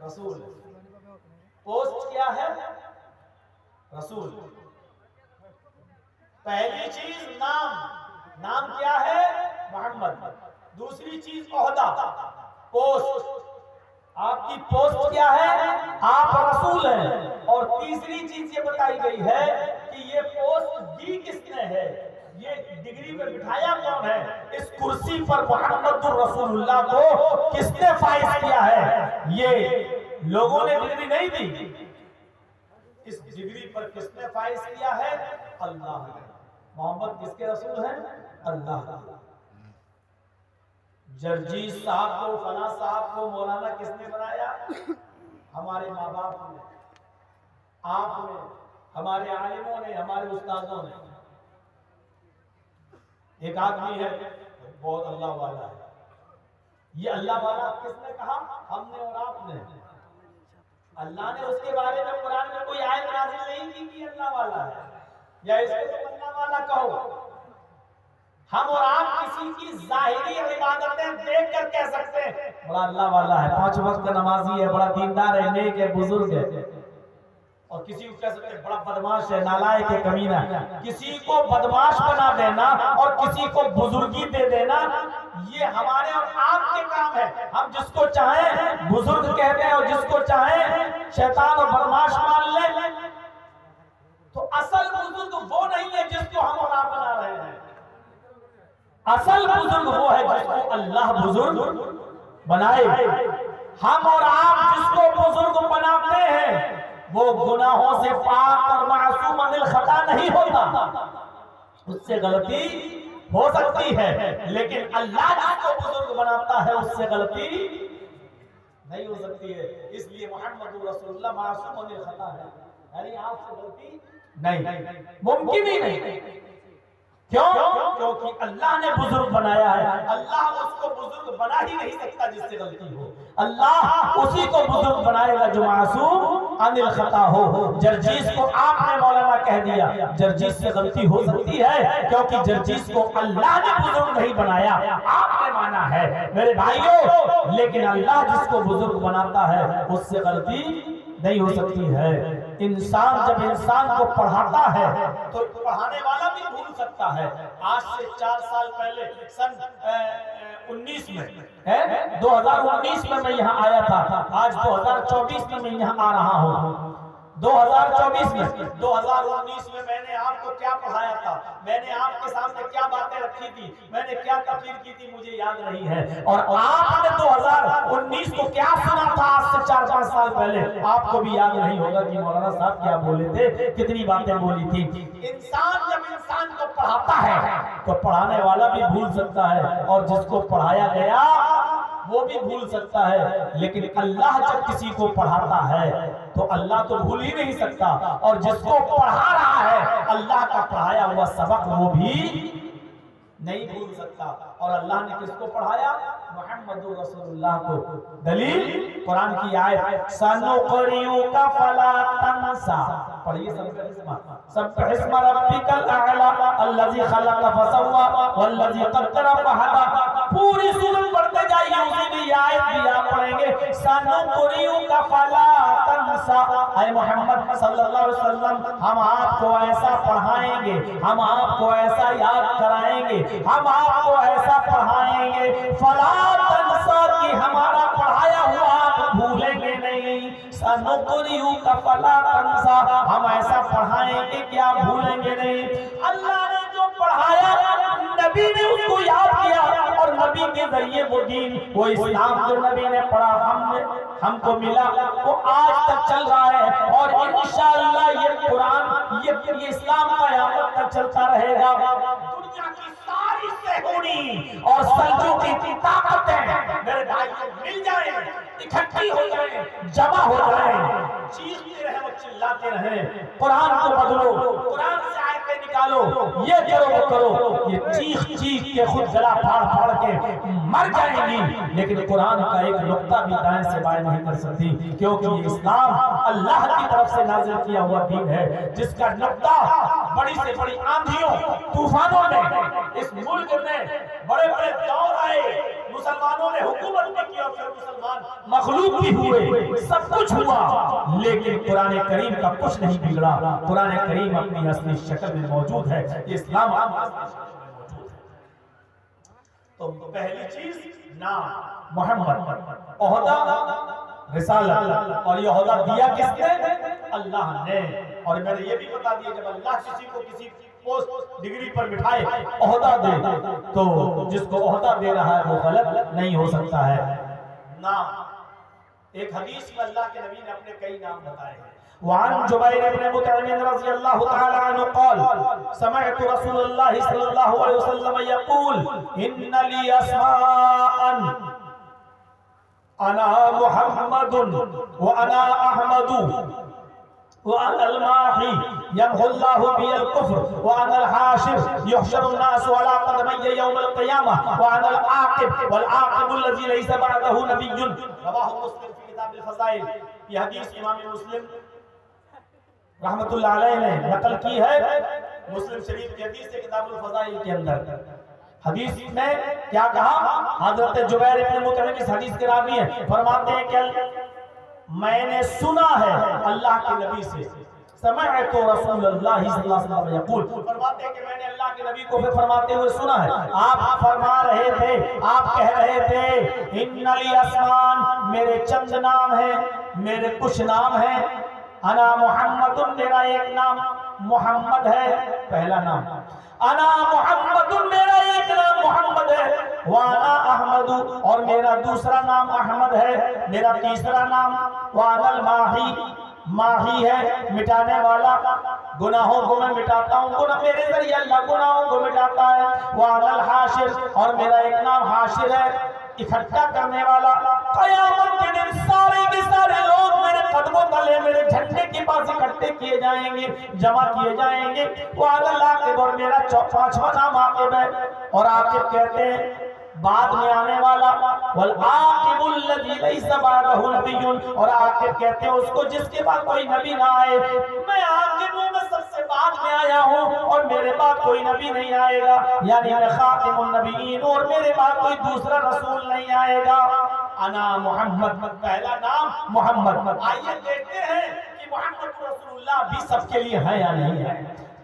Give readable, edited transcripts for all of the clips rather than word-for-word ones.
रसूल। पोस्ट क्या है? रसूल। पहली चीज नाम, नाम क्या है? मोहम्मद। दूसरी चीज ओहदा, पोस्ट। आपकी पोस्ट क्या है? आप रसूल हैं। और तीसरी चीज ये बताई गई है कि ये पोस्ट दी किसने है, ये डिग्री पे बिठाया कौन है, इस कुर्सी पर मोहम्मदुर रसूलुल्लाह को किसने फाइज किया है? ये लोगों ने डिग्री नहीं दी, इस डिग्री पर किसने फाइज किया है? अल्लाह ने। मोहम्मद किसके रसूल हैं? अल्लाह के। जर्जीस साहब को, फला साहब को मौलाना किसने बनाया? हमारे माँ बाप ने, आपने, हमारे आलिमों ने, हमारे उस्तादों ने। एक आदमी है बहुत अल्लाह वाला है, ये अल्लाह वाला किसने कहा? हमने और आपने। अल्लाह ने उसके बारे में कुरान में कोई आयत नाज़िल नहीं की कि अल्लाह वाला है, या इसको तुम अल्लाह वाला कहो। हम और आप किसी की जाहिरी इबादतें देख कर कह सकते हैं बड़ा अल्लाह वाला है, 5 वक्त का नमाजी है, बड़ा दीनदार है, नेक है, बुजुर्ग है। और किसी को कह सकते हैं बड़ा बदमाश है, नालायक है, कमीना है। किसी को बदमाश बना देना और किसी को बुजुर्गी दे देना, ये हमारे और आपके काम है। हम जिसको चाहें बुजुर्ग कहते हैं और जिसको चाहें शैतान और बदमाश मान ले। तो असल बुजुर्ग वो नहीं है जिसको हम और आप बना रहे हैं। असल बुजुर्ग वो है जिसको अल्लाह बुजुर्ग बनाए। हम और आप जिसको बुजुर्ग बनाते हैं वो गुनाहों से पाक और मासूम अनिल खता नहीं होता, उससे गलती हो सकती है, लेकिन अल्लाह जिसको बुजुर्ग बनाता है उससे गलती नहीं हो सकती है। इसलिए मोहम्मद रसूलुल्लाह मासूम अनिल खता है, यानी आपसे गलती नहीं, मुमकिन ही नहीं। क्यों? क्योंकि अल्लाह ने बुजुर्ग बनाया है। अल्लाह उसको बुजुर्ग बना ही नहीं सकता जिससे गलती हो। अल्लाह उसी को बुजुर्ग बनाएगा जो मासूम अनिल खता हो। जर्जीस को आपने मौलाना कह दिया, जर्जीस से गलती हो सकती है क्योंकि जर्जीस को अल्लाह ने बुजुर्ग नहीं बनाया, आपने माना है मेरे भाइयों। लेकिन अल्लाह जिसको बुजुर्ग बनाता है उससे गलती नहीं हो सकती है। इंसान जब इंसान को पढ़ाता है तो पढ़ाने वाला भी भूल सकता है। आज से 4 साल पहले सन 19 में 2019 में मैं यहाँ आया था, आज 2024 में मैं यहाँ आ रहा हूँ। 2024 में 2019 में मैंने आपको क्या पढ़ाया था, मैंने आपके सामने क्या बातें रखी थी, मैंने क्या तकरीर की थी, मुझे याद नहीं है। और आपने 2019 को क्या सुना था आज से 4-5 साल पहले, आपको भी याद नहीं होगा कि मौलाना साहब क्या बोले थे, कितनी बातें बोली थी। इंसान जब इंसान को पढ़ाता है तो पढ़ाने वाला भी भूल सकता है और जिसको पढ़ाया गया वो भी भूल सकता है। लेकिन अल्लाह जब किसी को पढ़ाता है तो अल्लाह तो भूल ही नहीं सकता, और जिसको पढ़ा रहा है अल्लाह का पढ़ाया हुआ सबक वो भी नहीं भूल सकता। और अल्लाह ने किसको पढ़ाया? मुहम्मदुर रसूलुल्लाह को। दलील कुरान की आयत, सनुक़रिउका फला तंसा। पढ़िए सब्बिह इस्मा रब्बिकल आला अल्लज़ी खलक़ फसव्वा वल्लज़ी क़द्दर फहदा। पूरी सूरत पढ़ते जाइए, उसी में ये आयत भी आप पढ़ेंगे, सनुक़रिउका फला तंसा। ऐ मोहम्मद सल्लल्लाहु अलैहि वसल्लम, हम आपको ऐसा पढ़ाएंगे, हम आपको ऐसा याद कराएंगे, हम आपको ऐसा पढ़ाएंगे फला तंसा कि हमारा पढ़ाया हुआ आप भूलेंगे नहीं। सनुक़रिउका फला तंसा, हम ऐसा पढ़ाएंगे कि आप भूलेंगे नहीं। अल्लाह ने जो पढ़ाया नबी ने उसको याद किया, और नबी के जरिए वो दीन, वो इस्लाम जो नबी ने पढ़ा हमको मिला, वो आज तक चल रहा है। और इंशाअल्लाह ये कुरान, ये इस्लाम क़यामत तक चलता रहेगा। दुनिया की सारी सेहूनी और सल्जूकी की ताकतें मेरे भाई को मिल जाए, इकट्ठी हो जाए, जमा हो जाए, चीखते रहे और चिल्लाते रहे, कुरान को बदलो, कुरान से आयतें निकालो, ये करो वो करो, ये चीख चीख के खुद गला फाड़ फाड़ के मर जाएंगी, लेकिन कुरान का एक नुक्ता भी दाएं से बाएं नहीं कर सकती, क्योंकि ये इस्लाम अल्लाह की तरफ से नाज़िल किया हुआ दीन है, जिसका नुक्ता बड़ी से बड़ी आंधियों तूफानों में, इस मुल्क में बड़े बड़े दौर आए, मुसलमानों ने हुकूमत भी की और फिर मुसलमान मखलूक भी हुए, सब कुछ हुआ, लेकिन कुरान करीम का कुछ नहीं बिगड़ा। कुरान करीम अपनी असली शक्ल में मौजूद है, इस्लाम मौजूद है। तो पहली चीज नाम मोहम्मद, ओहदा रिसालत, और ये ओहदा दिया किसने? अल्लाह ने। और मैंने ये भी बता दिया, जब अल्लाह किसी को किसी पोस्ट डिग्री पर बिठाए, ओहदा दे, तो जिसको ओहदा दे रहा है वो गलत नहीं हो सकता है। नाम, एक हदीस में अल्लाह के नबी ने अपने कई नाम बताए हैं। वान जुबैर इब्न मुतइम रज़ियल्लाहु तआला अन्हु क़ाल समिअतु रसूलुल्लाह सल्लल्लाहु अलैहि वसल्लम यक़ूल इन्ना ली अस्माअन अना मुहम्मदुन व अना अहमदु व अना अल-माही यमहुल्लाहु बिल कुफ्र व अना अल-हाशिर युहशरु अन्नासु अला क़दमैय यौमल क़ियामह व अना अल-आक़िब वल आक़िबु लज़ी लैसा बअदहु नबिय्युन। रवाहु मुस्लिम फी किताबिल फ़ज़ाइल। ये हदीस इमाम मुस्लिम रहमतुल्लाह अलैह ने नकल की है मुस्लिम शरीफ की हदीस है किताबुल फ़ज़ाइल के अंदर। हदीस में क्या कहा? हजरत जुबैर इब्न मुतइम इस हदीस के रावी हैं, फरमाते हैं कि मैंने सुना है अल्लाह के नबी से, समिअतु रसूलुल्लाह सल्लल्लाहु अलैहि वसल्लम यक़ूल, फरमाते हैं कि मैंने अल्लाह के नबी को फरमाते हुए सुना है। आप फरमा रहे थे, आप कह रहे थे इन्ना ली अस्मान, मेरे चंद नाम हैं, मेरे कुछ नाम हैं, अना मुहम्मदुन, मेरा एक नाम मोहम्मद है, पहला नाम, अना मुहम्मदुन, मेरा एक नाम मोहम्मद है, वाना अहमदु, और मेरा दूसरा नाम अहमद है, मेरा तीसरा नाम वानल माही, माही है मिटाने वाला, गुनाहों को मैं मिटाता हूँ, गुनाह मेरे जरिए अल्लाह गुनाहों को मिटाता है, वानल हाशिर, और मेरा एक नाम हाशिर है, इकट्ठा करने वाला। क़यामत के दिन सारे के सारे लोग मेरे कदमों तले मेरे झंडे के पास इकट्ठे किए जाएंगे, जमा किए जाएंगे। वानल आक़िब, और मेरा पांचवा नाम आक़िब है, और आक़िब कहते हैं बाद में आने वाला, वल आक़िबुल लज़ी लैसा बअदहु नबिय्युन, और आक़िब कहते हैं उसको जिसके बाद कोई नबी ना आए। मैं आक़िब हूं, मैं सबसे बाद में आया हूं, और मेरे बाद कोई नबी नहीं आएगा, यानी मैं ख़ातिमुन नबिय्यीन, और मेरे बाद कोई दूसरा रसूल नहीं आएगा। अना मोहम्मद, पहला नाम मोहम्मद। आइए देखते हैं कि मोहम्मद रसूलुल्लाह भी सबके लिए है या नहीं है।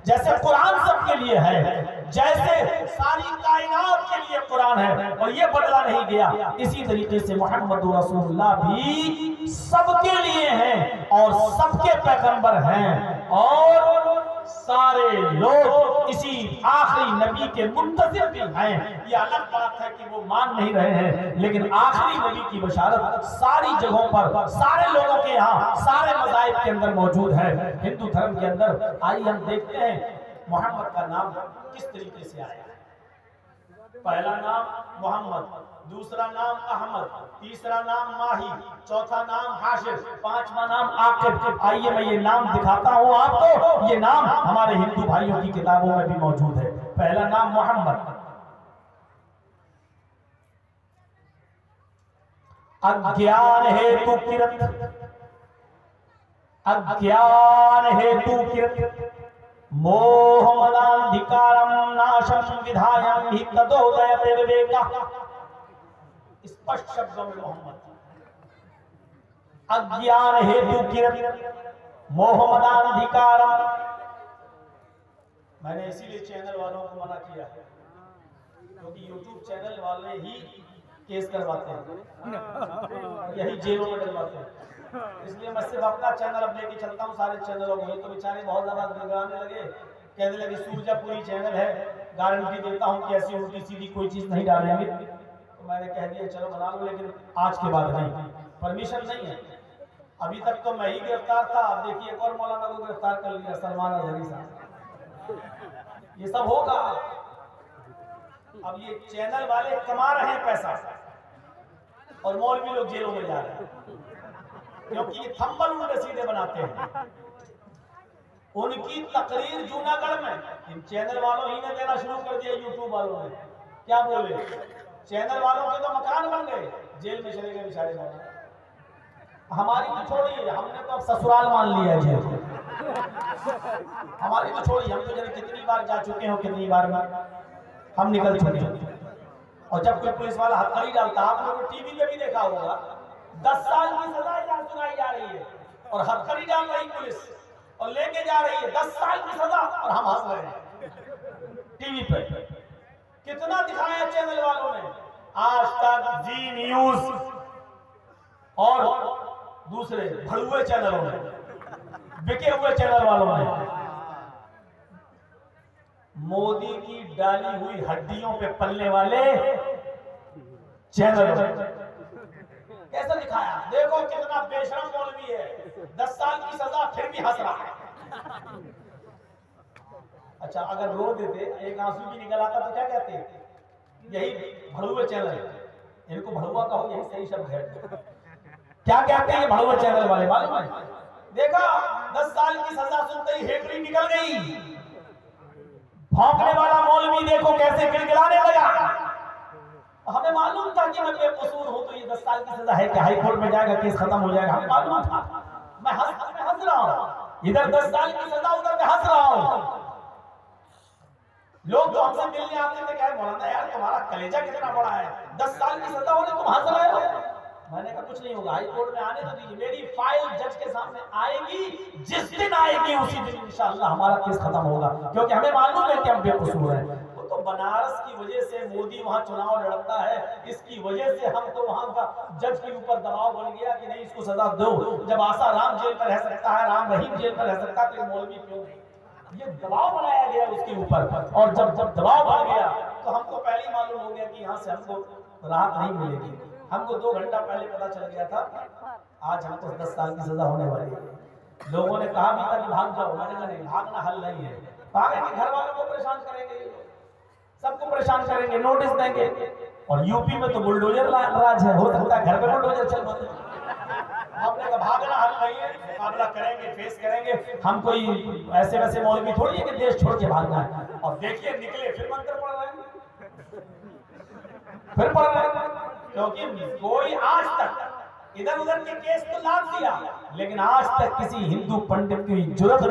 जैसे कुरान सबके लिए है, जैसे सारी कायनात के लिए कुरान है और ये बदला नहीं गया, इसी तरीके से मोहम्मद रसूलुल्लाह भी सबके लिए हैं और सबके पैगंबर हैं, और सारे लोग इसी आखिरी नबी के मुंतज़िर भी हैं। ये अलग बात है कि वो मान नहीं रहे हैं, लेकिन आखिरी नबी की बशारत सारी जगहों पर, सारे लोगों के यहाँ, सारे मज़ाहिब के अंदर मौजूद है, हिंदू धर्म के अंदर। आइए हम देखते हैं मोहम्मद का नाम किस तरीके से आया है। पहला नाम मोहम्मद, दूसरा नाम अहमद, तीसरा नाम माही, चौथा नाम हाशिर, पांचवा नाम आक़िब। आइए मैं ये नाम दिखाता हूँ आपको, ये नाम हमारे हिंदू भाइयों की किताबों में भी मौजूद है। पहला नाम मोहम्मद, अज्ञान हेतु किरत, अज्ञान हेतु किरत मोहमदाधिकारम नाशम विधायम हि तदोदयते विवेका। स्पष्ट शब्दों में मोहम्मद, अज्ञान हेतु किरत मोहमदाधिकारम। मैंने इसीलिए चैनल वालों को मना किया है, क्योंकि यूट्यूब चैनल वाले ही केस करवाते हैं, यही जेलों में डलवाते हैं। इसलिए मैं सिर्फ अपना चैनल अब लेके चलता हूँ सारे चैनलों को। तो बेचारे बहुत ज्यादा गिड़गिड़ाने लगे, कहने लगे सूरजपुरी चैनल है, गारंटी देता हूँ कि ऐसी उल्टी सीधी कोई चीज नहीं डालेंगे। तो मैंने कह दिया चलो बना लो, लेकिन आज के बाद नहीं, परमिशन नहीं है। अभी तक तो मैं ही गिरफ्तार था, अब देखिए एक और मौलाना को गिरफ्तार कर लिया, सलमान अजहरी साहब। ये सब होगा। अब ये चैनल वाले कमा रहे हैं पैसा और मौलवी लोग जेलों में जा रहे हैं, क्योंकि ये थंबल उल्टे सीधे बनाते हैं। उनकी तकरीर जूनागढ़ में इन चैनल वालों ही ने देना शुरू कर दिया, यूट्यूब वालों ने। क्या बोले, चैनल वालों के तो मकान बन गए, जेल में चले गए बेचारे वाले। हमारी तो छोड़िए, हमने तो अब ससुराल मान लिया है जेल। हमारी तो छोड़िए, हम तो जाने कितनी बार जा चुके हो, कितनी बार हम निकल चुके हैं। और जब कोई पुलिस वाला हथकड़ी डालता, आप लोगों ने टीवी पे भी देखा होगा, 10 साल की सजा सुनाई जा रही है और हथकड़ी डाल रही पुलिस और लेके जा रही है 10 साल की सजा, और हम हंस रहे हैं टीवी पे। कितना दिखाया चैनल वालों ने, आज तक, जी न्यूज और दूसरे भड़ुए चैनलों ने, बिके हुए चैनल वालों ने मोदी की डाली हुई हड्डियों पे पलने वाले चैनल कैसे दिखाया। देखो कितना बेशरम मौलवी है, 10 साल की सजा फिर भी हंस रहा है। अच्छा, अगर रो देते, एक आंसू भी निकल आता तो क्या कहते? यही भड़ुआ चैनल, इनको भड़ुआ कहो, यही सही शब्द है। क्या कहते हैं ये भड़ुआ चैनल वाले? मालूम है? देखा 10 साल की सजा सुनते ही हेकड़ी निकल गई। भौंकने वाला मौलवी देखो कैसे गिड़गिड़ाने लगा। हमें मालूम था कि मैं बेकसूर हूं तो ये 10 साल की सजा है कि हाई कोर्ट में जाएगा, केस खत्म हो जाएगा, हमें मालूम था। मैं हंस रहा हूं, इधर 10 साल की सजा, उधर मैं हंस रहा हूं। लोग तो हमसे मिलने आते थे, कह मौलाना यार तुम्हारा कलेजा कितना बड़ा है, 10 साल की सजा होने तुम हंस रहे हो। मैंने कहा कुछ नहीं होगा, हाई कोर्ट में आने तो दीजिए, मेरी फाइल जज के सामने आएगी, जिस दिन आएगी उसी दिन इंशाअल्लाह हमारा केस खत्म होगा, क्योंकि हमें मालूम है कि हम बेकसूर हैं। वो तो बनारस की वजह से मोदी वहां चुनाव लड़ता है, इसकी वजह से हम तो वहां का जज के ऊपर दबाव बन गया कि नहीं इसको सजा दो। जब आसा राम जेल में रह सकता है, राम रहीम जेल में रह सकता है, तो मौलवी क्यों नहीं? ये दबाव बनाया गया उसके ऊपर, और जब दबाव बन गया तो हमको पहले ही मालूम हो गया कि यहाँ से हमको राहत नहीं मिलेगी। हमको 2 घंटा पहले पता चल गया था आज हमको 10 साल की सजा होने वाली है। लोगों ने कहा भी था कि भाग जाओ, मैंने कहा नहीं, भागना हल नहीं है। भागेंगे, घर वालों को परेशान करेंगे, सबको परेशान करेंगे, नोटिस देंगे। और यूपी में तो बुलडोजर राज है, हो सकता है घर पे बुलडोजर चल पड़े। आपने कहा भागना हल नहीं है, मुकाबला करेंगे, फेस करेंगे। हम कोई ऐसे वैसे मौलवी थोड़ी है कि देश छोड़ के भागना है। और देखिए निकले, फिर मंत्र पढ़ रहे हैं, फिर पढ़ रहे हैं, क्योंकि कोई आज तक इधर उधर के केस तो लाद दिया, लेकिन आज तक किसी हिंदू पंडित की जुर्रत नहीं